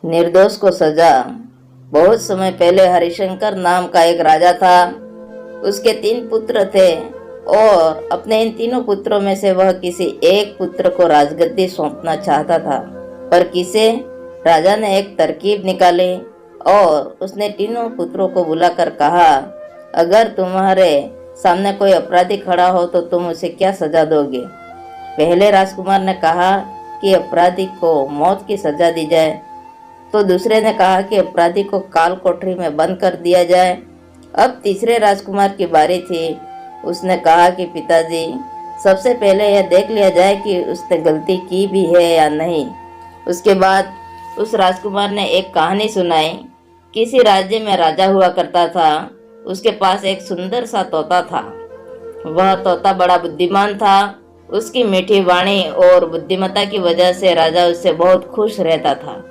निर्दोष को सजा। बहुत समय पहले हरिशंकर नाम का एक राजा था। उसके 3 पुत्र थे और अपने इन तीनों पुत्रों में से वह किसी एक पुत्र को राजगद्दी सौंपना चाहता था। पर किसे राजा ने एक तरकीब निकाली और उसने तीनों पुत्रों को बुलाकर कहा, अगर तुम्हारे सामने कोई अपराधी खड़ा हो तो तुम उसे क्या सजा दोगे? पहले राजकुमार ने कहा कि अपराधी को मौत की सजा दी जाए, तो दूसरे ने कहा कि अपराधी को काल कोठरी में बंद कर दिया जाए। अब तीसरे राजकुमार की बारी थी। उसने कहा कि पिताजी, सबसे पहले यह देख लिया जाए कि उसने गलती की भी है या नहीं। उसके बाद उस राजकुमार ने एक कहानी सुनाई। किसी राज्य में राजा हुआ करता था। उसके पास एक सुंदर सा तोता था। वह तोता बड़ा बुद्धिमान था। उसकी मीठी वाणी और बुद्धिमत्ता की वजह से राजा उससे बहुत खुश रहता था।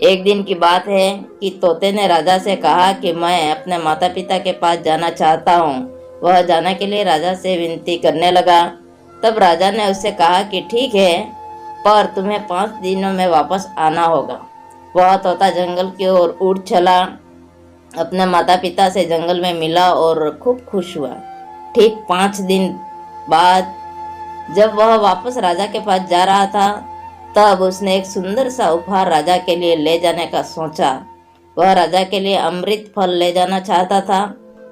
एक दिन की बात है कि तोते ने राजा से कहा कि मैं अपने माता पिता के पास जाना चाहता हूँ। वह जाने के लिए राजा से विनती करने लगा। तब राजा ने उससे कहा कि ठीक है, पर तुम्हें 5 दिनों में वापस आना होगा। वह तोता जंगल की ओर उड़ चला, अपने माता पिता से जंगल में मिला और खूब खुश हुआ। ठीक 5 दिन बाद जब वह वापस राजा के पास जा रहा था, तब उसने एक सुंदर सा उपहार राजा के लिए ले जाने का सोचा। वह राजा के लिए अमृत फल ले जाना चाहता था।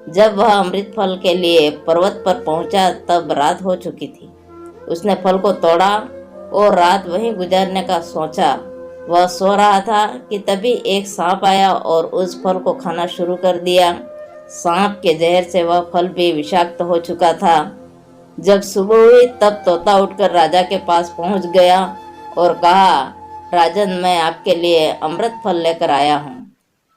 जब वह अमृत फल के लिए पर्वत पर पहुंचा, तब रात हो चुकी थी। उसने फल को तोड़ा और रात वहीं गुजारने का सोचा। वह सो रहा था कि तभी एक सांप आया और उस फल को खाना शुरू कर दिया। सांप के जहर से वह फल भी विषाक्त हो चुका था। जब सुबह हुई तब तोता उठकर राजा के पास पहुंच गया और कहा, राजन, मैं आपके लिए अमृत फल लेकर आया हूँ।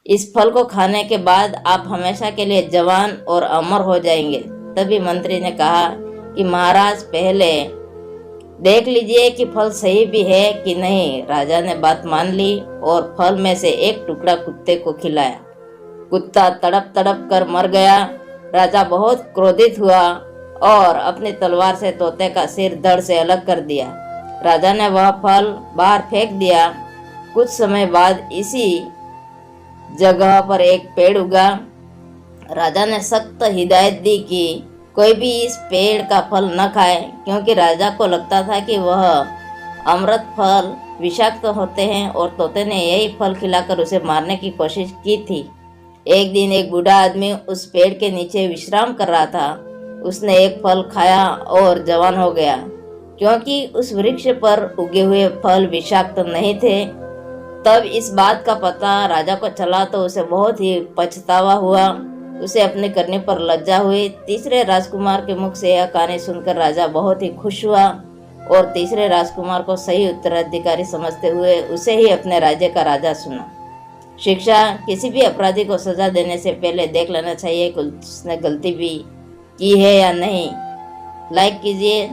इस फल को खाने के बाद आप हमेशा के लिए जवान और अमर हो जाएंगे। तभी मंत्री ने कहा कि महाराज, पहले देख लीजिए कि फल सही भी है कि नहीं। राजा ने बात मान ली और फल में से एक टुकड़ा कुत्ते को खिलाया। कुत्ता तड़प तड़प कर मर गया। राजा बहुत क्रोधित हुआ और अपनी तलवार से तोते का सिर धड़ से अलग कर दिया। राजा ने वह फल बाहर फेंक दिया। कुछ समय बाद इसी जगह पर एक पेड़ उगा। राजा ने सख्त हिदायत दी कि कोई भी इस पेड़ का फल न खाए, क्योंकि राजा को लगता था कि वह अमृत फल विषाक्त होते हैं और तोते ने यही फल खिलाकर उसे मारने की कोशिश की थी। एक दिन एक बूढ़ा आदमी उस पेड़ के नीचे विश्राम कर रहा था। उसने एक फल खाया और जवान हो गया, क्योंकि उस वृक्ष पर उगे हुए फल विषाक्त नहीं थे। तब इस बात का पता राजा को चला तो उसे बहुत ही पछतावा हुआ। उसे अपने करने पर लज्जा हुई। तीसरे राजकुमार के मुख से यह कहानी सुनकर राजा बहुत ही खुश हुआ और तीसरे राजकुमार को सही उत्तराधिकारी समझते हुए उसे ही अपने राज्य का राजा चुना। शिक्षा, किसी भी अपराधी को सजा देने से पहले देख लेना चाहिए कि उसने गलती भी की है या नहीं। लाइक कीजिए।